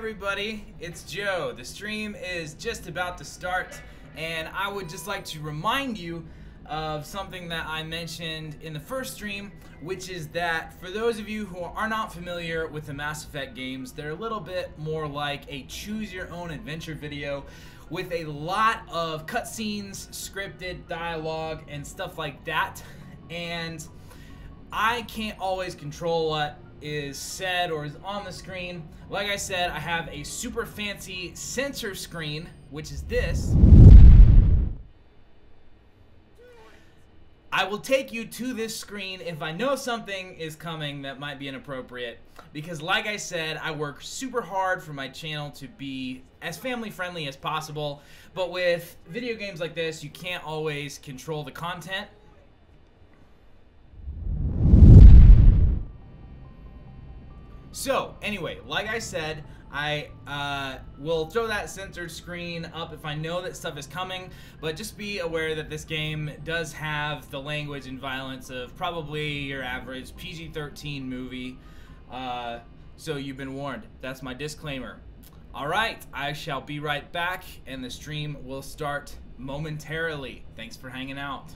everybody, it's Joe. The stream is just about to start, and I would just like to remind you of something that I mentioned in the first stream, which is that for those of you who are not familiar with the Mass Effect games, they're a little bit more like a choose-your-own-adventure video with a lot of cutscenes, scripted dialogue, and stuff like that. And I can't always control what is said or is on the screen. Like I said, I have a super fancy censor screen, which is this. I will take you to this screen if I know something is coming that might be inappropriate, because like I said, I work super hard for my channel to be as family friendly as possible, but with video games like this, you can't always control the content. So, anyway, like I said, I will throw that censored screen up if I know that stuff is coming, but just be aware that this game does have the language and violence of probably your average PG-13 movie, so you've been warned. That's my disclaimer. Alright, I shall be right back, and the stream will start momentarily. Thanks for hanging out.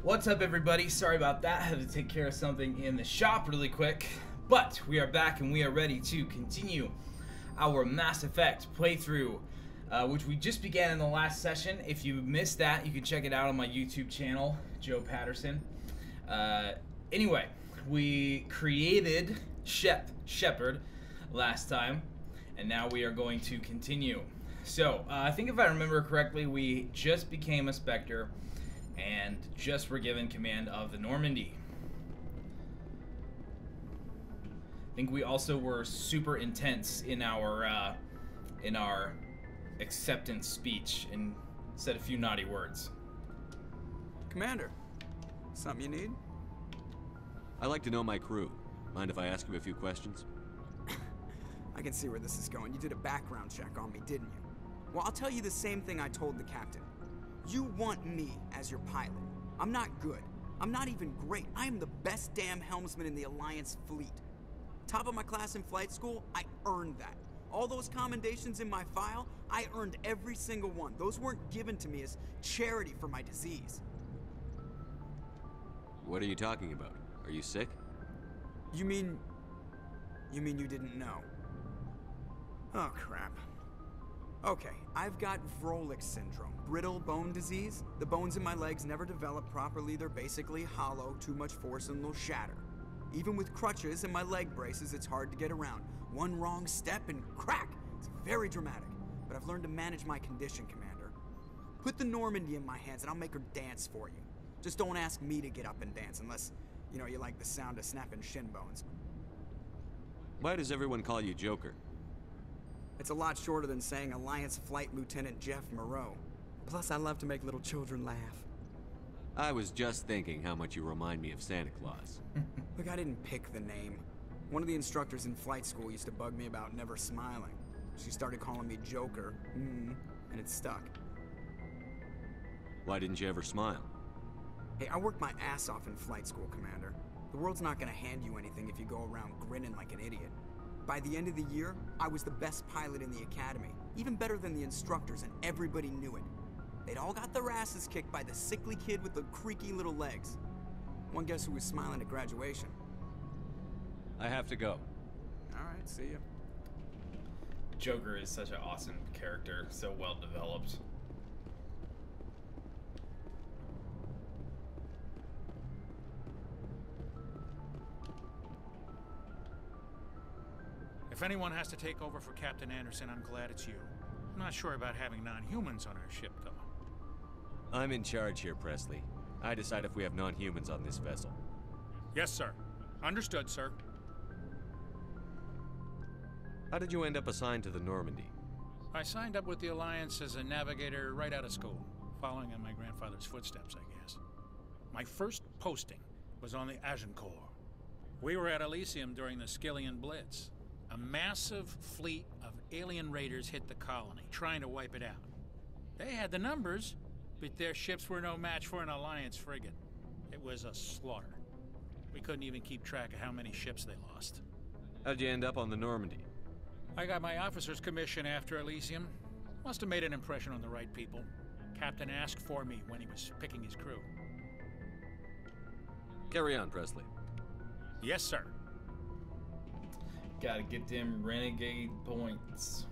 What's up, everybody? Sorry about that. I had to take care of something in the shop really quick. But we are back and we are ready to continue our Mass Effect playthrough, which we just began in the last session. If you missed that, you can check it out on my YouTube channel, Joe Patterson. Anyway, we created Shep Shepard last time, and now we are going to continue. So, I think if I remember correctly, we just became a Spectre and just were given command of the Normandy. I think we also were super intense in our acceptance speech and said a few naughty words. Commander, something you need? I like to know my crew. Mind if I ask you a few questions? I can see where this is going. You did a background check on me, didn't you? Well, I'll tell you the same thing I told the captain. You want me as your pilot. I'm not good. I'm not even great. I am the best damn helmsman in the Alliance fleet. Top of my class in flight school, I earned that. All those commendations in my file, I earned every single one. Those weren't given to me as charity for my disease. What are you talking about? Are you sick? You mean you didn't know? Oh, crap. Okay, I've got Vrolik syndrome, brittle bone disease. The bones in my legs never develop properly. They're basically hollow, too much force and they'll shatter. Even with crutches and my leg braces, it's hard to get around. One wrong step and crack! It's very dramatic, but I've learned to manage my condition, Commander. Put the Normandy in my hands and I'll make her dance for you. Just don't ask me to get up and dance unless, you like the sound of snapping shin bones. Why does everyone call you Joker? It's a lot shorter than saying Alliance Flight Lieutenant Jeff Moreau. Plus, I love to make little children laugh. I was just thinking how much you remind me of Santa Claus. Look, I didn't pick the name. One of the instructors in flight school used to bug me about never smiling. She started calling me Joker, and it stuck. Why didn't you ever smile? Hey, I worked my ass off in flight school, Commander. The world's not gonna hand you anything if you go around grinning like an idiot. By the end of the year, I was the best pilot in the academy, even better than the instructors, and everybody knew it. They'd all got their asses kicked by the sickly kid with the creaky little legs. One guess who was smiling at graduation? I have to go. All right, see ya. Joker is such an awesome character, so well developed. If anyone has to take over for Captain Anderson, I'm glad it's you. I'm not sure about having non-humans on our ship, though. I'm in charge here, Presley. I decide if we have non-humans on this vessel. Yes, sir. Understood, sir. How did you end up assigned to the Normandy? I signed up with the Alliance as a navigator right out of school, following in my grandfather's footsteps, I guess. My first posting was on the Agincourt. We were at Elysium during the Skillian Blitz. A massive fleet of alien raiders hit the colony, trying to wipe it out. They had the numbers, but their ships were no match for an Alliance frigate. It was a slaughter. We couldn't even keep track of how many ships they lost. How'd you end up on the Normandy? I got my officer's commission after Elysium. Must have made an impression on the right people. Captain asked for me when he was picking his crew. Carry on, Presley. Yes, sir. Gotta get them renegade points.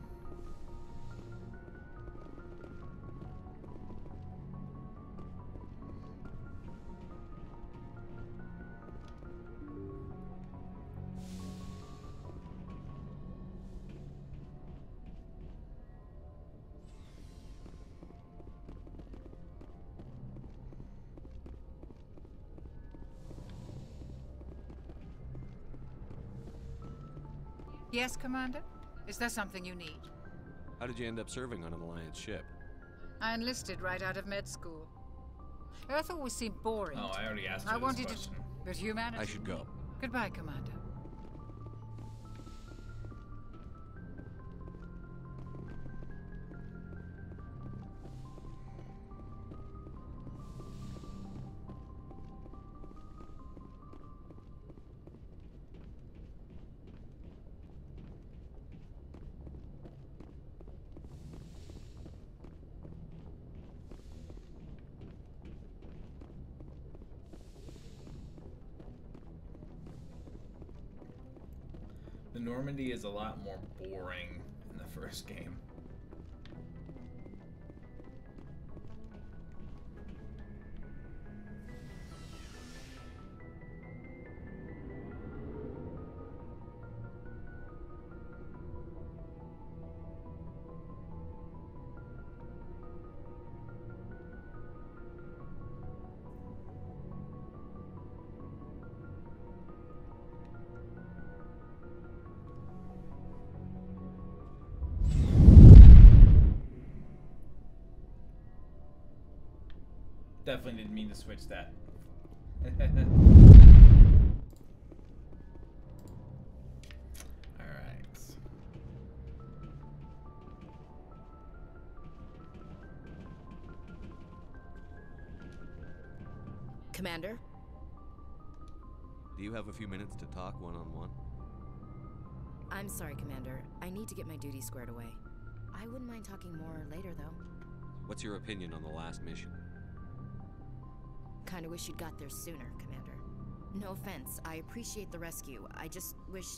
Yes, Commander? Is there something you need? How did you end up serving on an Alliance ship? I enlisted right out of med school. Earth always seemed boring. Oh, I already asked you I this wanted question. to... But humanity... I should go. Goodbye, Commander. The Normandy is a lot more boring in the first game. Definitely didn't mean to switch that. Alright. Commander? Do you have a few minutes to talk one-on-one? I'm sorry, Commander. I need to get my duties squared away. I wouldn't mind talking more later, though. What's your opinion on the last mission? Kinda wish you'd got there sooner, Commander. No offense, I appreciate the rescue. I just wish...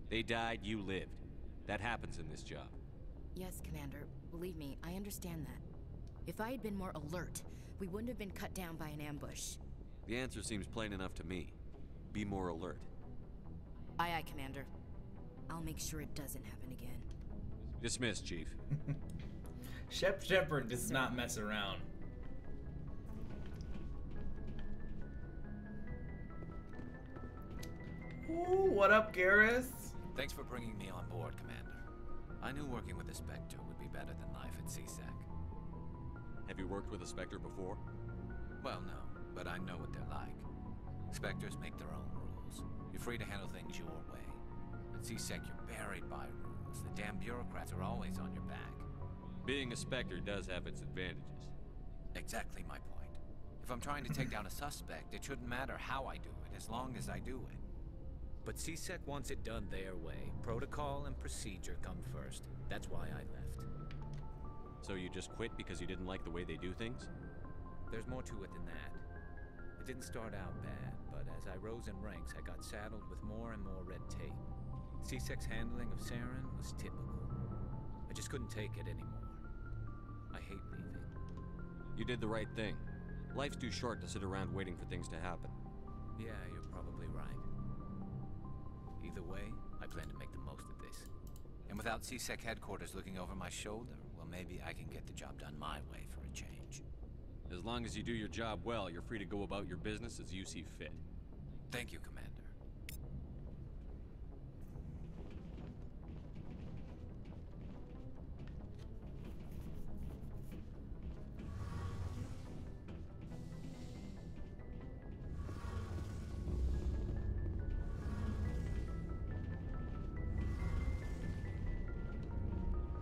They died, you lived. That happens in this job. Yes, Commander. Believe me, I understand that. If I had been more alert, we wouldn't have been cut down by an ambush. The answer seems plain enough to me. Be more alert. Aye, aye, Commander. I'll make sure it doesn't happen again. Dismissed, Chief. Shep Shepard does not mess around. Ooh, what up, Garrus? Thanks for bringing me on board, Commander. I knew working with a Spectre would be better than life at CSEC. Have you worked with a Spectre before? Well, no, but I know what they're like. Spectres make their own rules. You're free to handle things your way. At CSEC, you're buried by rules. The damn bureaucrats are always on your back. Being a Spectre does have its advantages. Exactly my point. If I'm trying to take down a suspect, it shouldn't matter how I do it, as long as I do it. But CSEC wants it done their way. Protocol and procedure come first. That's why I left. So you just quit because you didn't like the way they do things? There's more to it than that. It didn't start out bad, but as I rose in ranks, I got saddled with more and more red tape. CSEC's handling of Saren was typical. I just couldn't take it anymore. I hate leaving. You did the right thing. Life's too short to sit around waiting for things to happen. Yeah, you're probably right. Either way, I plan to make the most of this. And without CSEC headquarters looking over my shoulder, well, maybe I can get the job done my way for a change. As long as you do your job well, you're free to go about your business as you see fit. Thank you, Commander.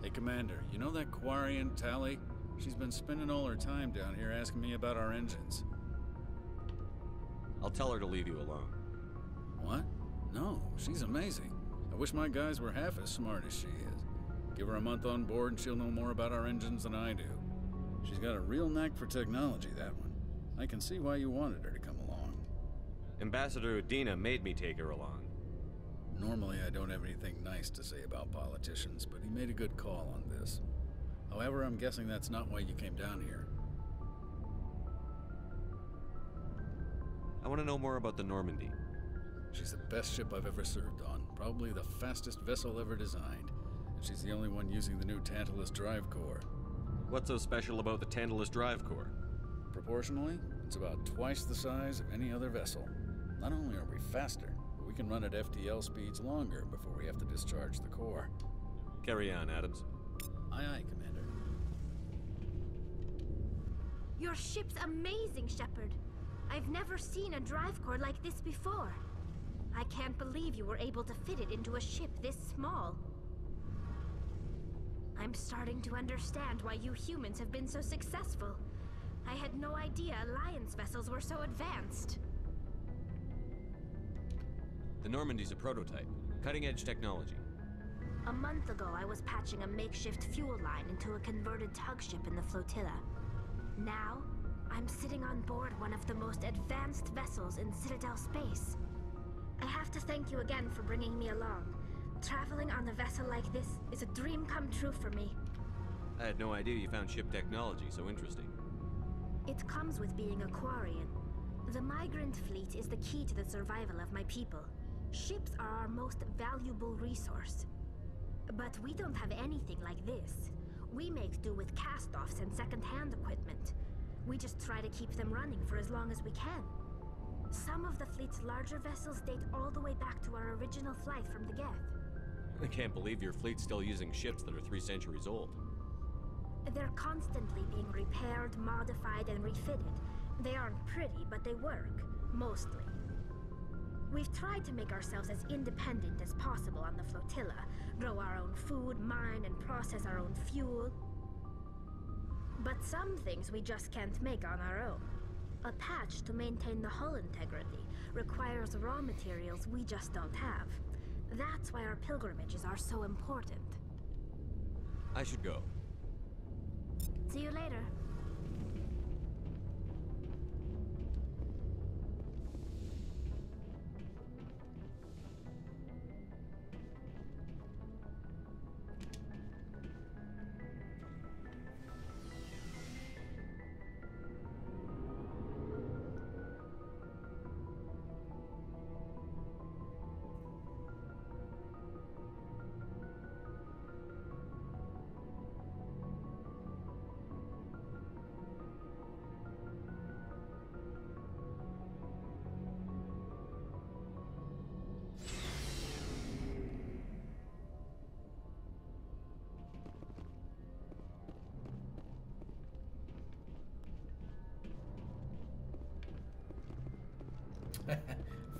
Hey, Commander, you know that Quarian, Tally? She's been spending all her time down here asking me about our engines. I'll tell her to leave you alone. What? No, she's amazing. I wish my guys were half as smart as she is. Give her a month on board and she'll know more about our engines than I do. She's got a real knack for technology, that one. I can see why you wanted her to come along. Ambassador Udina made me take her along. Normally, I don't have anything nice to say about politicians, but he made a good call on this. However, I'm guessing that's not why you came down here. I want to know more about the Normandy. She's the best ship I've ever served on, probably the fastest vessel ever designed. And she's the only one using the new Tantalus drive core. What's so special about the Tantalus drive core? Proportionally, it's about twice the size of any other vessel. Not only are we faster, but we can run at FTL speeds longer before we have to discharge the core. Carry on, Adams. Aye, aye, Commander. Your ship's amazing, Shepard. I've never seen a drive core like this before. I can't believe you were able to fit it into a ship this small. I'm starting to understand why you humans have been so successful. I had no idea Alliance vessels were so advanced. The Normandy's a prototype. Cutting-edge technology. A month ago, I was patching a makeshift fuel line into a converted tug ship in the flotilla. Now, I'm sitting on board one of the most advanced vessels in Citadel space. I have to thank you again for bringing me along. Traveling on a vessel like this is a dream come true for me. I had no idea you found ship technology so interesting. It comes with being a Quarian. The migrant fleet is the key to the survival of my people. Ships are our most valuable resource. But we don't have anything like this. We make do with cast-offs and second-hand equipment. We just try to keep them running for as long as we can. Some of the fleet's larger vessels date all the way back to our original flight from the Geth. I can't believe your fleet's still using ships that are 3 centuries old. They're constantly being repaired, modified, and refitted. They aren't pretty, but they work. Mostly. We've tried to make ourselves as independent as possible on the flotilla. Grow our own food, mine, and process our own fuel. But some things we just can't make on our own. A patch to maintain the hull integrity requires raw materials we just don't have. That's why our pilgrimages are so important. I should go. See you later.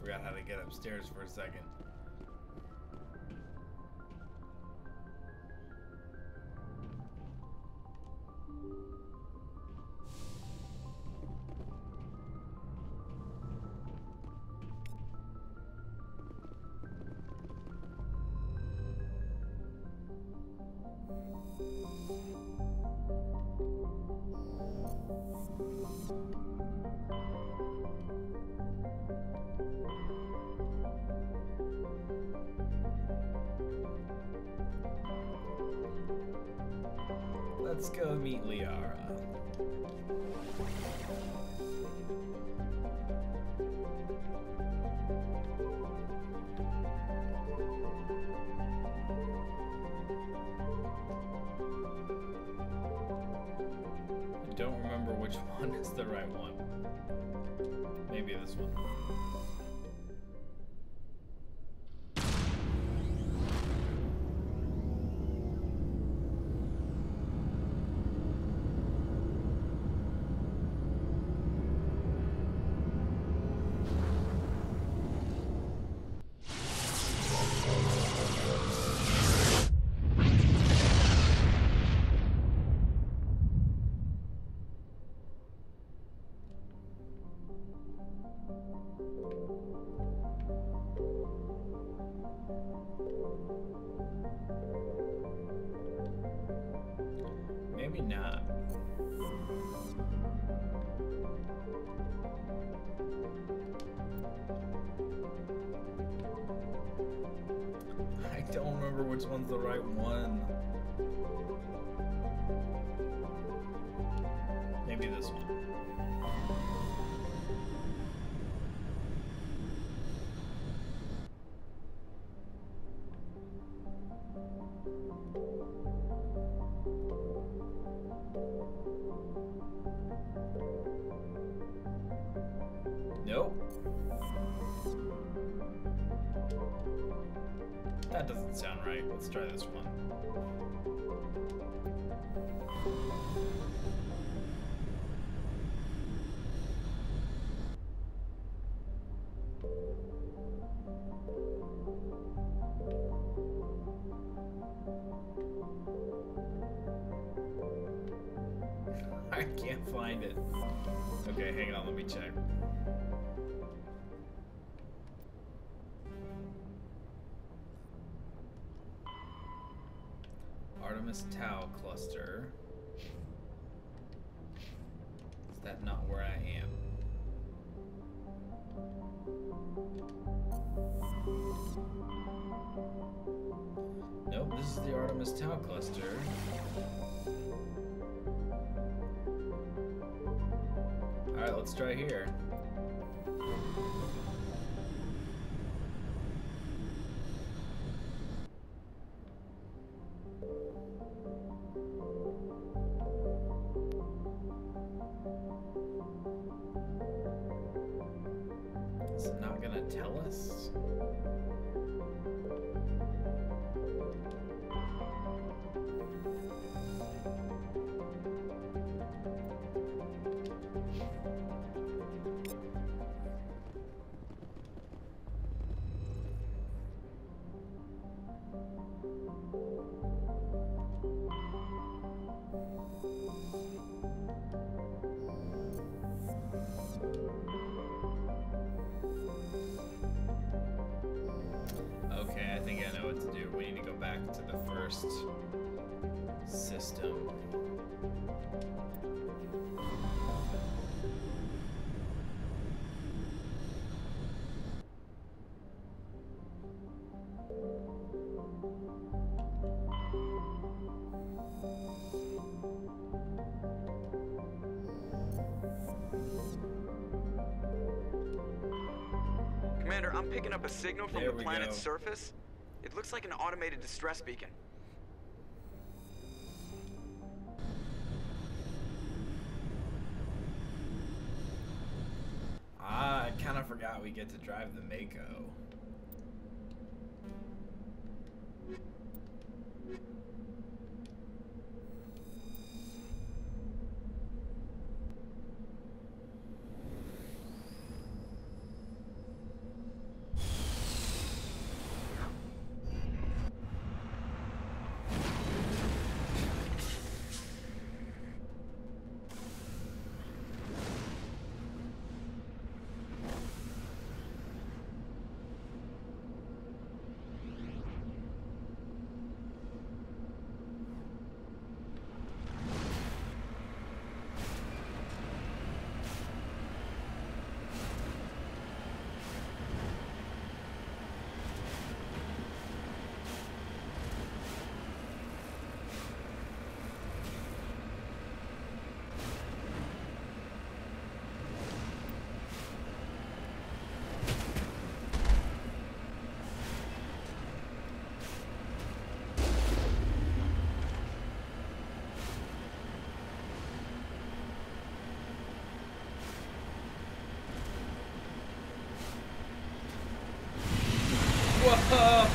Forgot how to get upstairs for a second. Let's go meet Liara. I don't remember which one is the right one. Maybe this one. Maybe not. I don't remember which one's the right one. Maybe this one. Nope. That doesn't sound right. Let's try this one. I can't find it. Okay, hang on, let me check. Artemis Tau cluster. Is that not where I am? Nope, this is the Artemis Tau cluster. Alright, let's try here. Is it not gonna tell us? back to the first system. Commander, I'm picking up a signal from There the we planet's go. surface. It looks like an automated distress beacon. Ah, I kind of forgot we get to drive the Mako.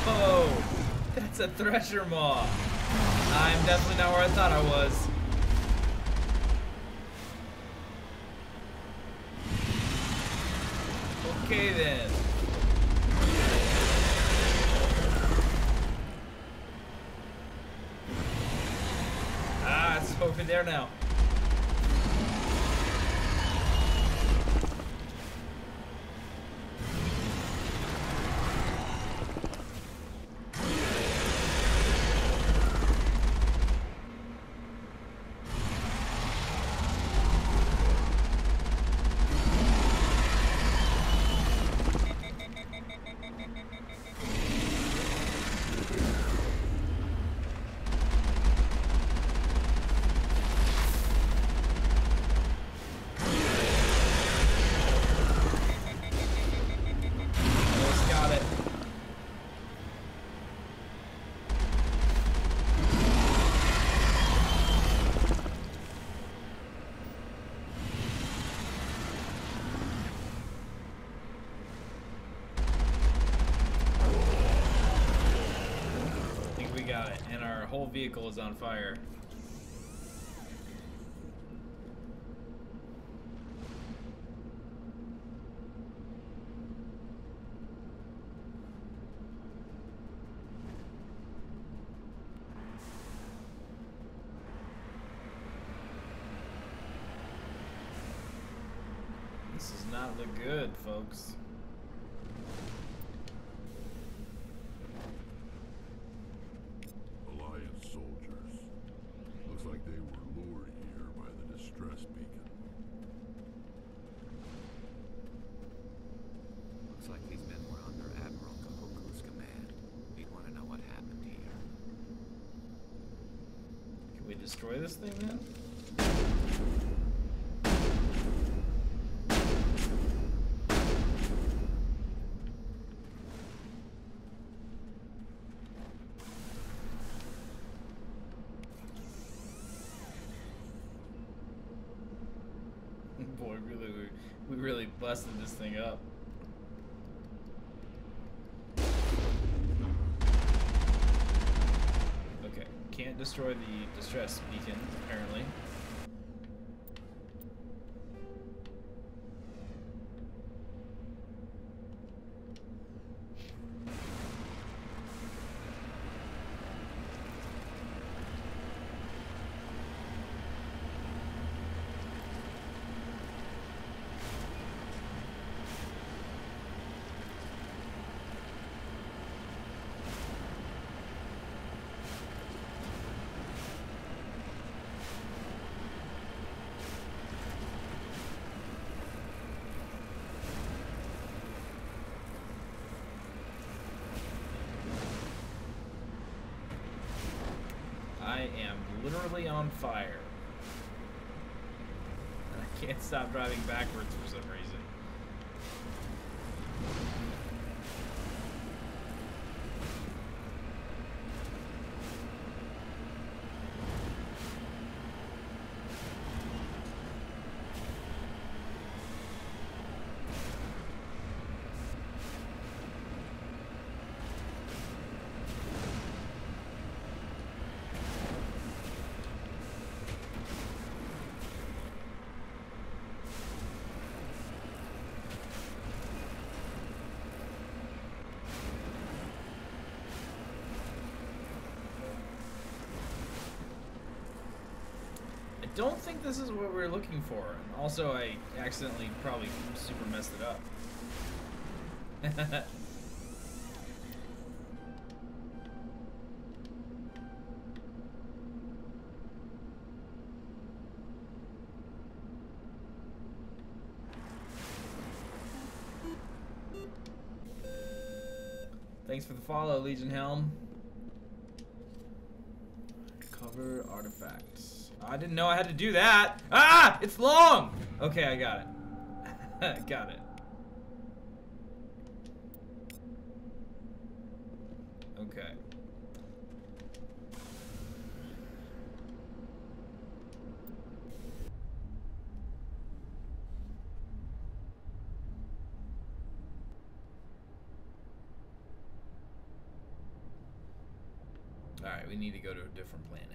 Whoa! That's a thresher maw. I'm definitely not where I thought I was. Okay then. Ah, it's over there now. Whole vehicle is on fire. This does not look good, folks. Like they were lured here by the distress beacon. Looks like these men were under Admiral Kahoku's command. He'd want to know what happened here. Can we destroy this thing then? Boy, we really busted this thing up. Okay, can't destroy the distress beacon, apparently. I am literally on fire. And I can't stop driving backwards for some reason. I don't think this is what we're looking for. And also, I accidentally probably super messed it up. Thanks for the follow, Legion Helm. Cover artifacts. I didn't know I had to do that. Ah! It's long! Okay, I got it. Got it. Okay. Alright, we need to go to a different planet.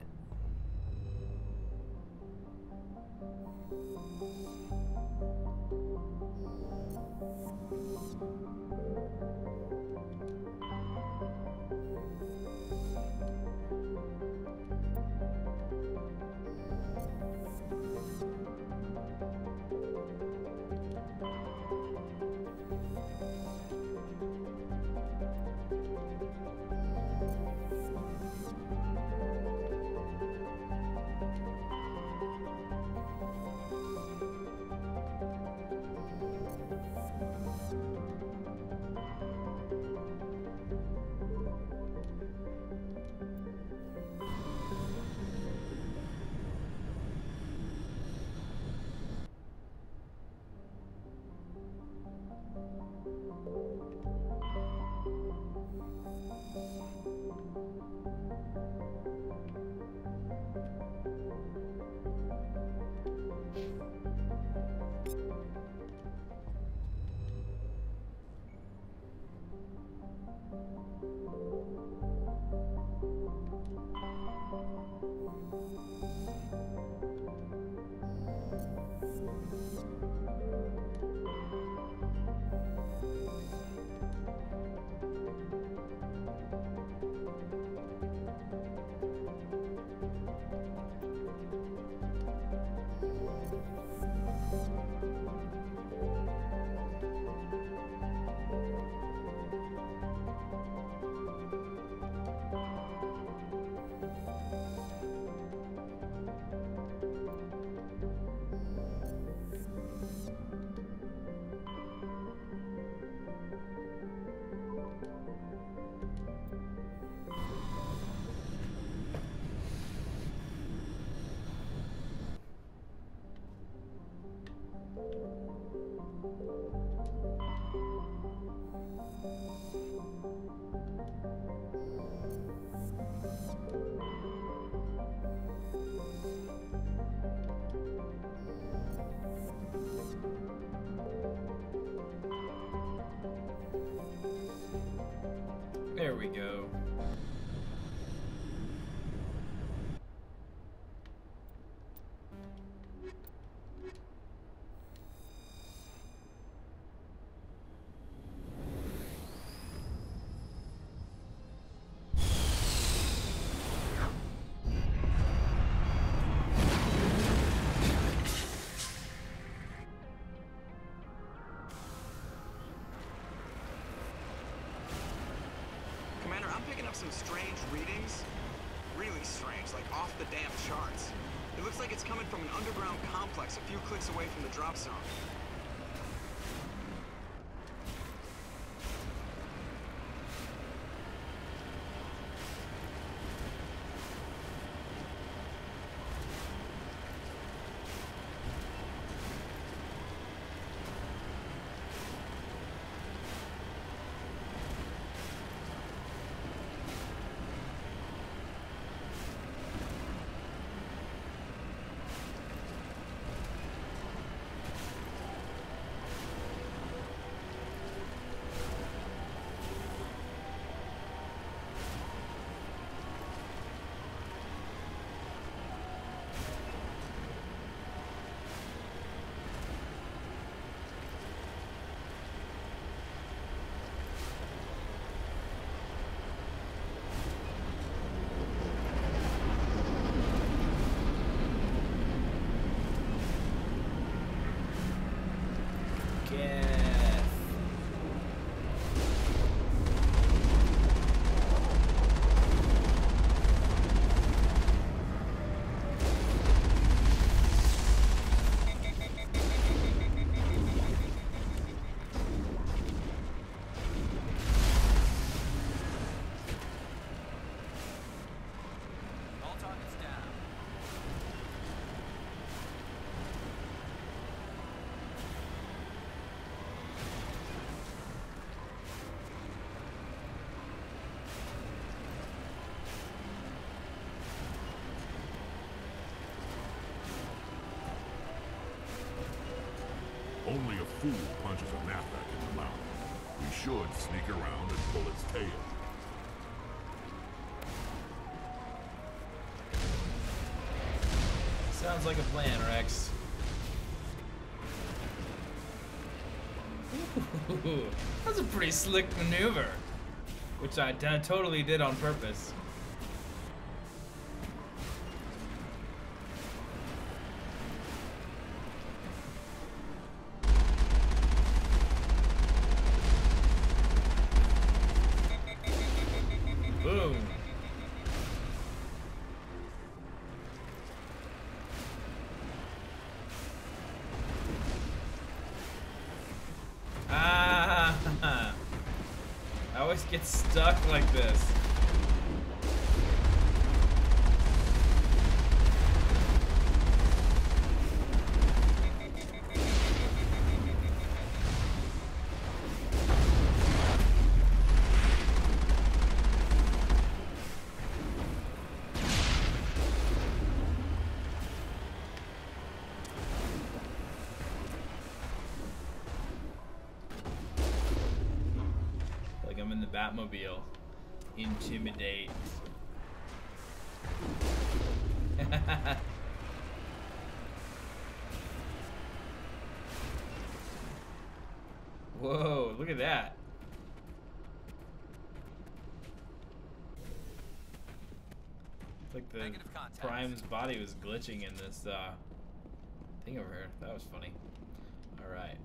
There we go. Commander, I'm picking up some strange readings. Really strange, like off the damn charts. It looks like it's coming from an underground complex a few clicks away from the drop zone. should sneak around and pull its tail. Sounds like a plan, Rex. Ooh, that's a pretty slick maneuver, which I totally did on purpose. Boom. Ah, I always get stuck like this. I'm in the Batmobile. Intimidate. Whoa, look at that. It's like the Prime's body was glitching in this thing over here. That was funny. Alright.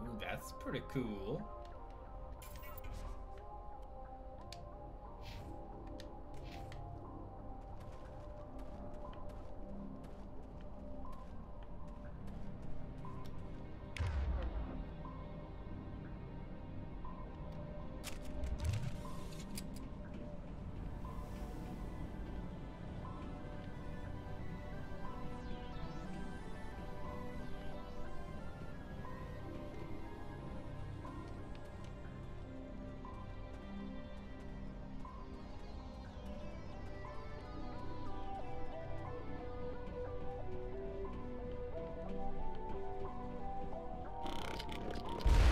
Ooh, that's pretty cool.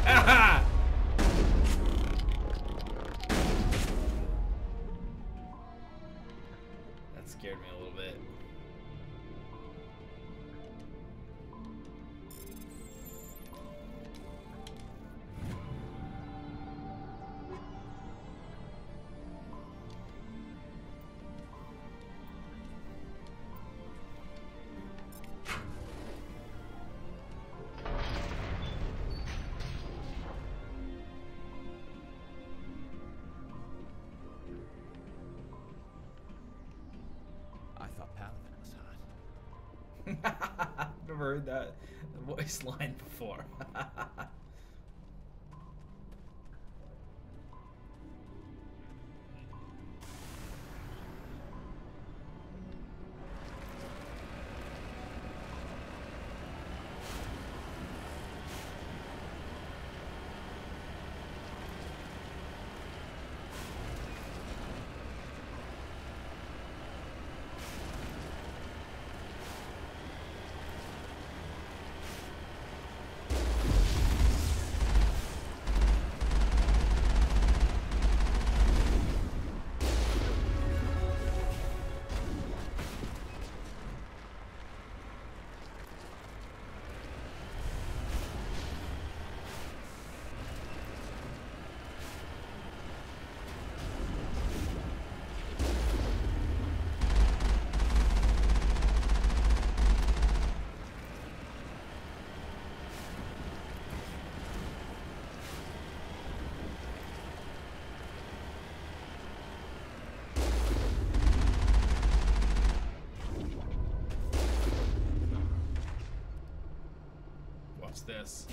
Aha! That scared me a little bit. I've never heard that voice line before. this.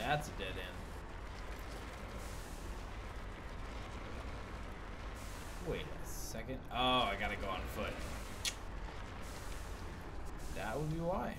That's a dead end. Wait a second. Oh, I gotta go on foot. That would be why.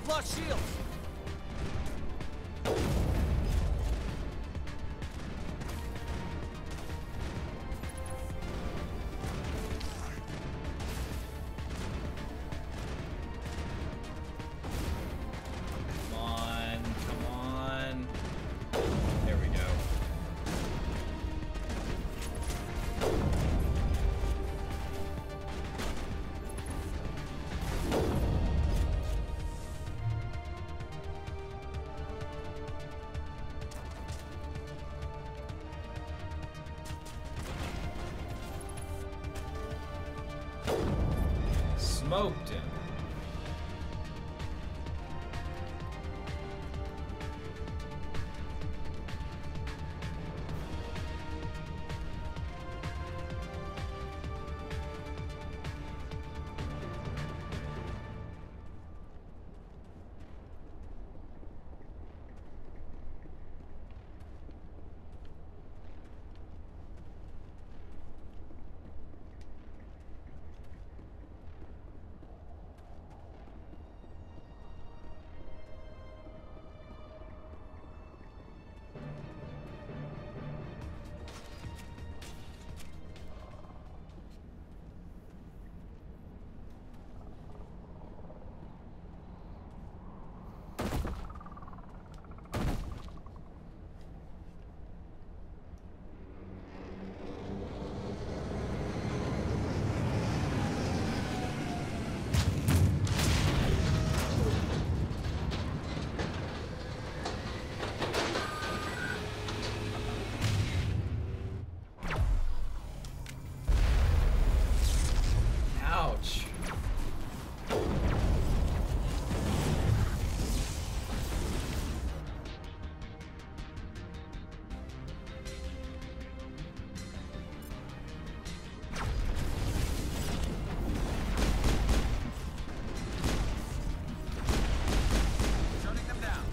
lost shields! Smoked him. Ouch. Shutting them down.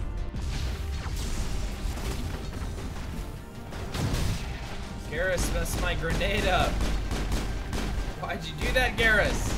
Garrus messed my grenade up. Why'd you do that, Garrus?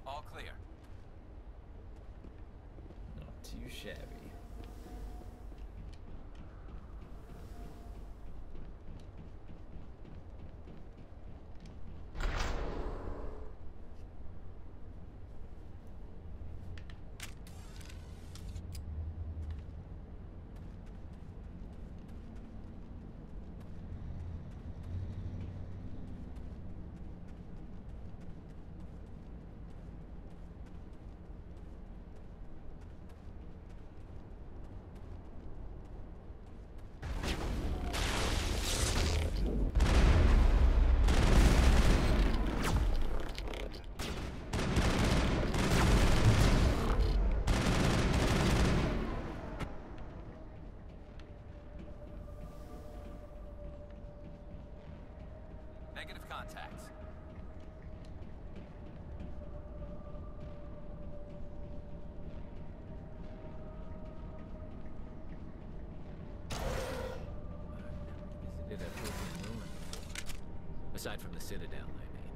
All clear. Not too shabby. Negative contacts. Visited a broken ruin before. Aside from the Citadel, I mean.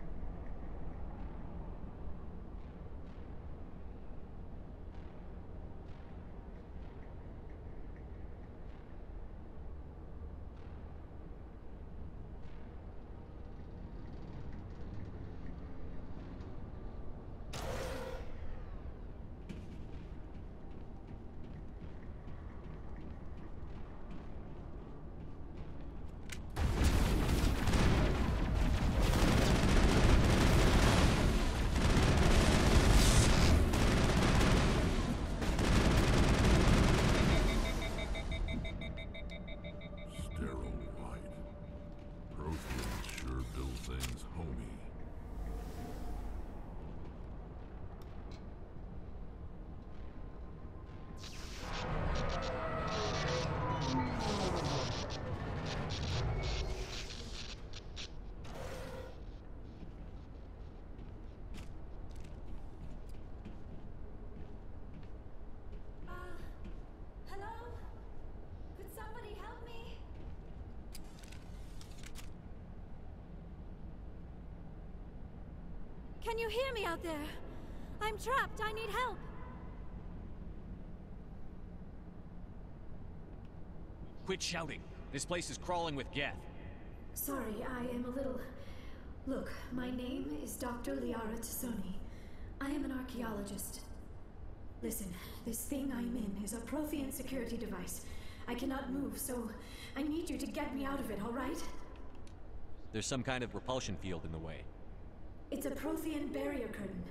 Can you hear me out there? I'm trapped. I need help. Quit shouting. This place is crawling with Geth. Sorry, I am a little... Look, my name is Dr. Liara Tassoni. I am an archaeologist. Listen, this thing I'm in is a Prothean security device. I cannot move, so I need you to get me out of it, all right? There's some kind of repulsion field in the way. It's a Prothean barrier curtain.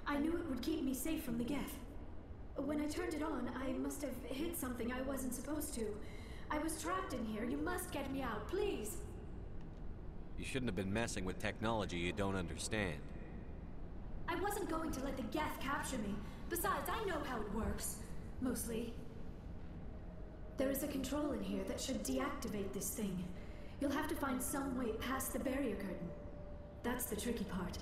I knew it would keep me safe from the Geth. When I turned it on, I must have hit something I wasn't supposed to. I was trapped in here. You must get me out, please. You shouldn't have been messing with technology you don't understand. I wasn't going to let the Geth capture me. Besides, I know how it works. Mostly. There is a control in here that should deactivate this thing. You'll have to find some way past the barrier curtain. That's the tricky part.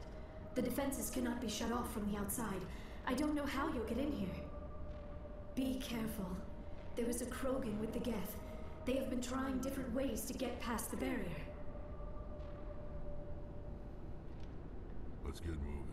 The defenses cannot be shut off from the outside. I don't know how you'll get in here. Be careful. There is a Krogan with the Geth. They have been trying different ways to get past the barrier. Let's get moving.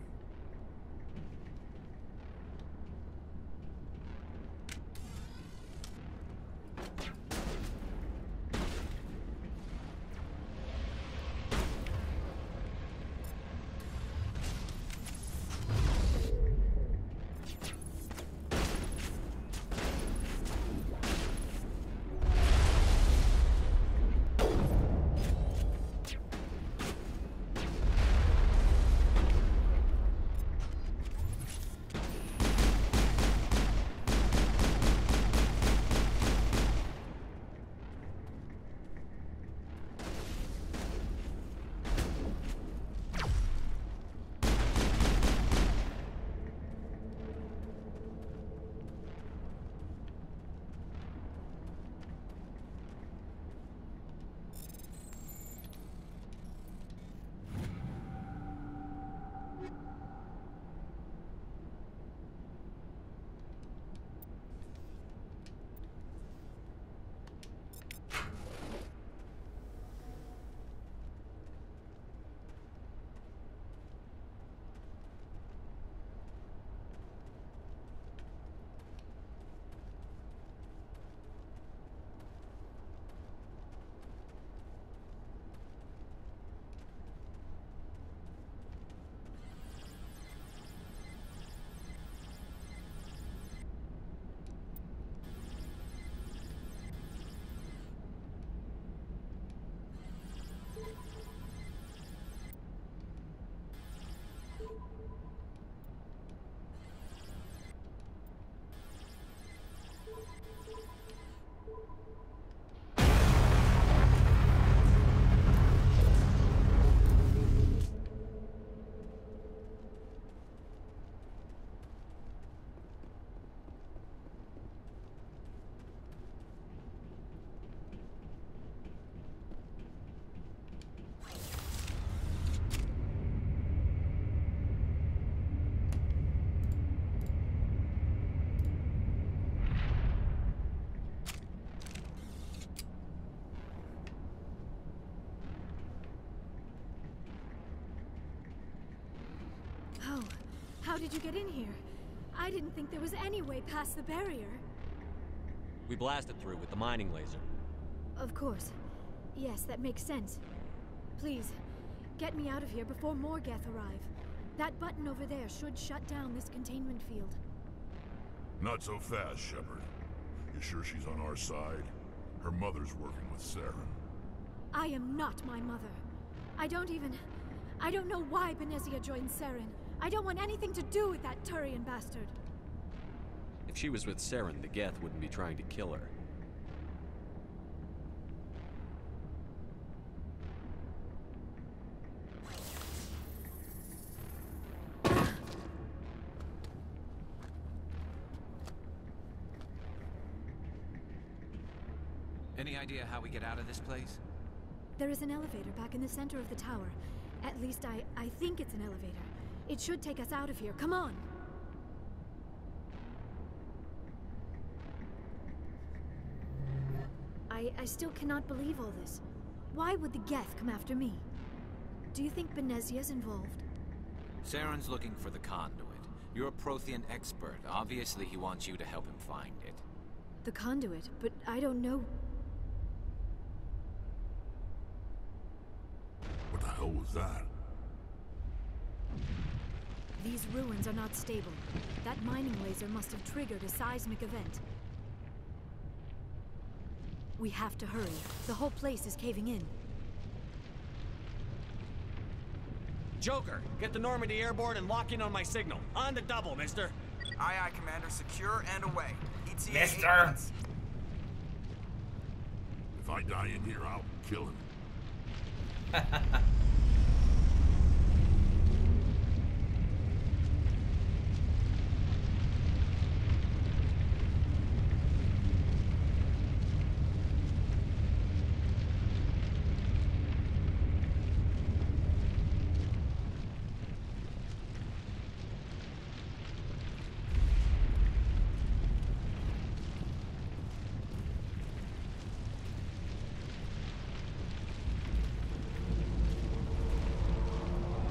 How did you get in here? I didn't think there was any way past the barrier. We blasted through with the mining laser. Of course. Yes, that makes sense. Please, get me out of here before more Geth arrive. That button over there should shut down this containment field. Not so fast, Shepard. You sure she's on our side? Her mother's working with Saren. I am not my mother. I don't know why Benezia joined Saren. I don't want anything to do with that Turian bastard. If she was with Saren, the Geth wouldn't be trying to kill her. Any idea how we get out of this place? There is an elevator back in the center of the tower. At least I think it's an elevator. It should take us out of here. Come on! I still cannot believe all this. Why would the Geth come after me? Do you think Benezia's involved? Saren's looking for the conduit. You're a Prothean expert. Obviously, he wants you to help him find it. The conduit, but I don't know. What the hell was that? These ruins are not stable. That mining laser must have triggered a seismic event. We have to hurry. The whole place is caving in. Joker, get the Normandy airborne and lock in on my signal. On the double, mister. Aye, aye, Commander. Secure and away. ETA 8 Mister. minutes. If I die in here, I'll kill him.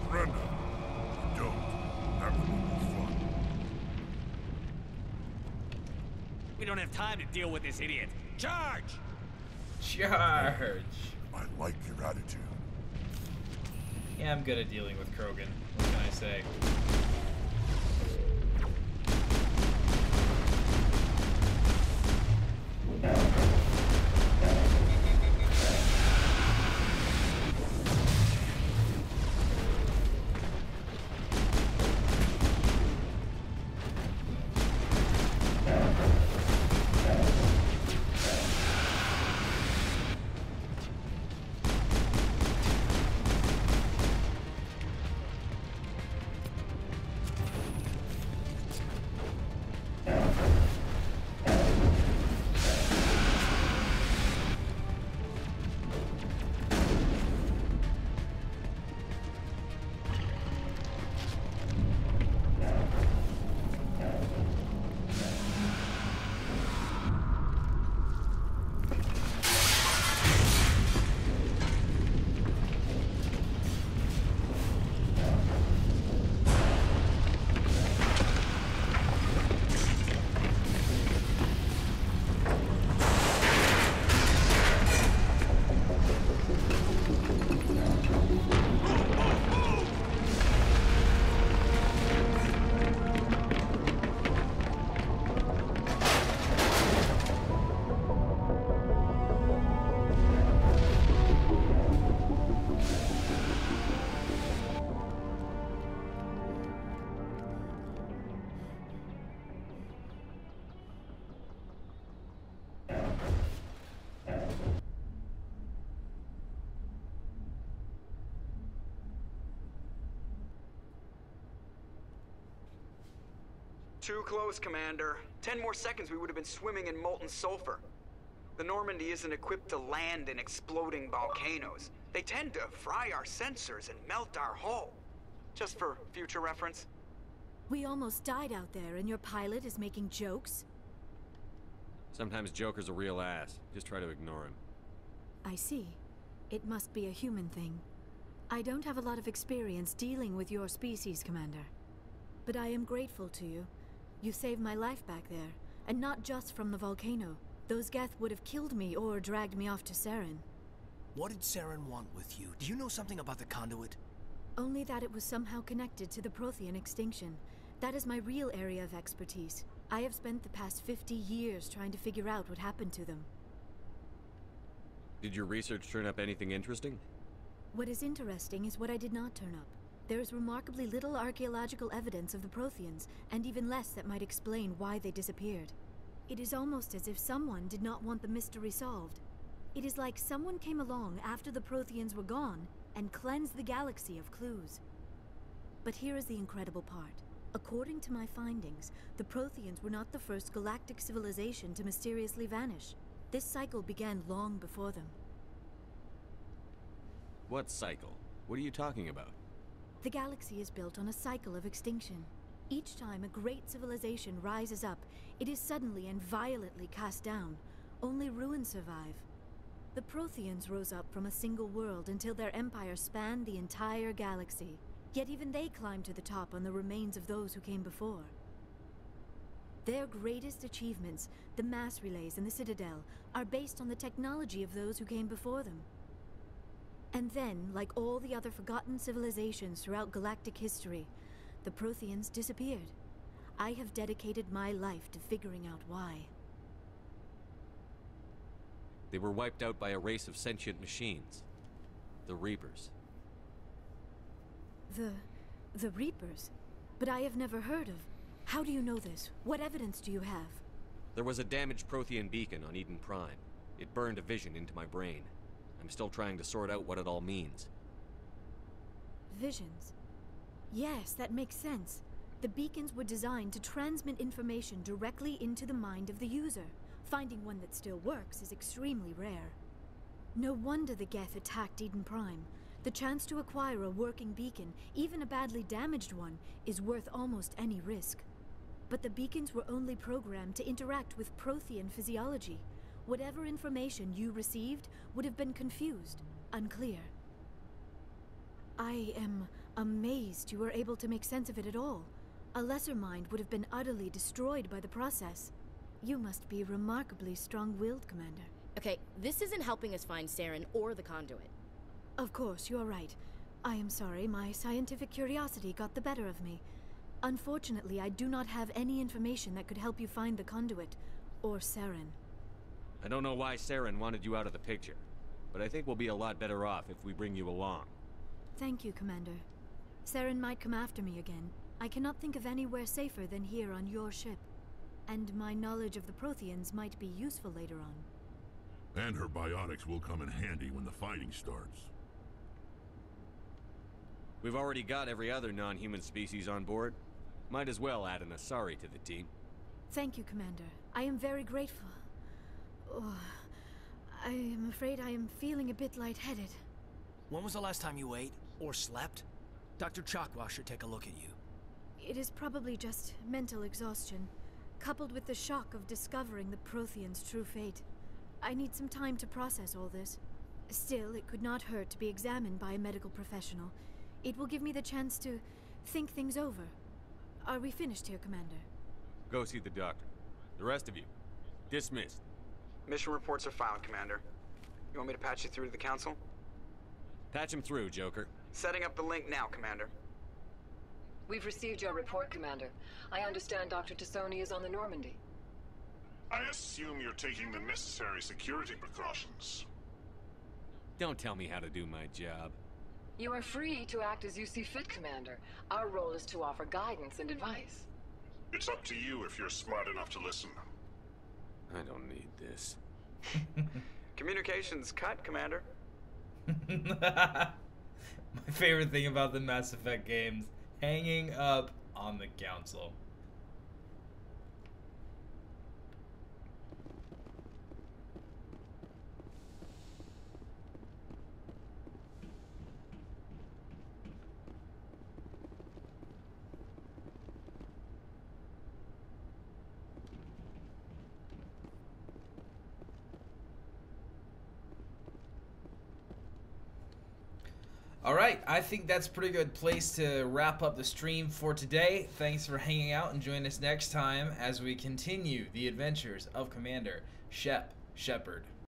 Brenda, don't. That would be fun. We don't have time to deal with this idiot. Charge! Charge. I like your attitude. Yeah, I'm good at dealing with Krogan. What can I say? Too close, Commander. 10 more seconds we would have been swimming in molten sulfur. The Normandy isn't equipped to land in exploding volcanoes. They tend to fry our sensors and melt our hull. Just for future reference. We almost died out there, and your pilot is making jokes? Sometimes Joker's a real ass. Just try to ignore him. I see. It must be a human thing. I don't have a lot of experience dealing with your species, Commander. But I am grateful to you. You saved my life back there, and not just from the volcano. Those Geth would have killed me or dragged me off to Saren. What did Saren want with you? Do you know something about the conduit? Only that it was somehow connected to the Prothean extinction. That is my real area of expertise. I have spent the past 50 years trying to figure out what happened to them. Did your research turn up anything interesting? What is interesting is what I did not turn up. There is remarkably little archaeological evidence of the Protheans, and even less that might explain why they disappeared. It is almost as if someone did not want the mystery solved. It is like someone came along after the Protheans were gone and cleansed the galaxy of clues. But here is the incredible part. According to my findings, the Protheans were not the first galactic civilization to mysteriously vanish. This cycle began long before them. What cycle? What are you talking about? The galaxy is built on a cycle of extinction. Each time a great civilization rises up, it is suddenly and violently cast down. Only ruins survive. The Protheans rose up from a single world until their empire spanned the entire galaxy. Yet even they climbed to the top on the remains of those who came before. Their greatest achievements, the mass relays and the Citadel, are based on the technology of those who came before them. And then, like all the other forgotten civilizations throughout galactic history, the Protheans disappeared. I have dedicated my life to figuring out why. They were wiped out by a race of sentient machines. The Reapers. The Reapers? But I have never heard of... How do you know this? What evidence do you have? There was a damaged Prothean beacon on Eden Prime. It burned a vision into my brain. I'm still trying to sort out what it all means. Visions? Yes, that makes sense. The beacons were designed to transmit information directly into the mind of the user. Finding one that still works is extremely rare. No wonder the Geth attacked Eden Prime. The chance to acquire a working beacon, even a badly damaged one, is worth almost any risk. But the beacons were only programmed to interact with Prothean physiology. Whatever information you received would have been confused, unclear. I am amazed you were able to make sense of it at all. A lesser mind would have been utterly destroyed by the process. You must be remarkably strong-willed, Commander. Okay, this isn't helping us find Saren or the conduit. Of course, you're right. I am sorry, my scientific curiosity got the better of me. Unfortunately, I do not have any information that could help you find the conduit, or Saren. I don't know why Saren wanted you out of the picture, but I think we'll be a lot better off if we bring you along. Thank you, Commander. Saren might come after me again. I cannot think of anywhere safer than here on your ship. And my knowledge of the Protheans might be useful later on. And her biotics will come in handy when the fighting starts. We've already got every other non-human species on board. Might as well add an Asari to the team. Thank you, Commander. I am very grateful. Oh, I am afraid I am feeling a bit lightheaded. When was the last time you ate or slept? Dr. Chakwa should take a look at you. It is probably just mental exhaustion, coupled with the shock of discovering the Protheans' true fate. I need some time to process all this. Still, it could not hurt to be examined by a medical professional. It will give me the chance to think things over. Are we finished here, Commander? Go see the doctor. The rest of you, dismissed. Mission reports are filed, Commander. You want me to patch you through to the Council? Patch him through, Joker. Setting up the link now, Commander. We've received your report, Commander. I understand Dr. Tassoni is on the Normandy. I assume you're taking the necessary security precautions. Don't tell me how to do my job. You are free to act as you see fit, Commander. Our role is to offer guidance and advice. It's up to you if you're smart enough to listen. I don't need this. Communications cut, Commander. My favorite thing about the Mass Effect games, hanging up on the Council. Alright, I think that's a pretty good place to wrap up the stream for today. Thanks for hanging out and join us next time as we continue the adventures of Commander Shep Shepard.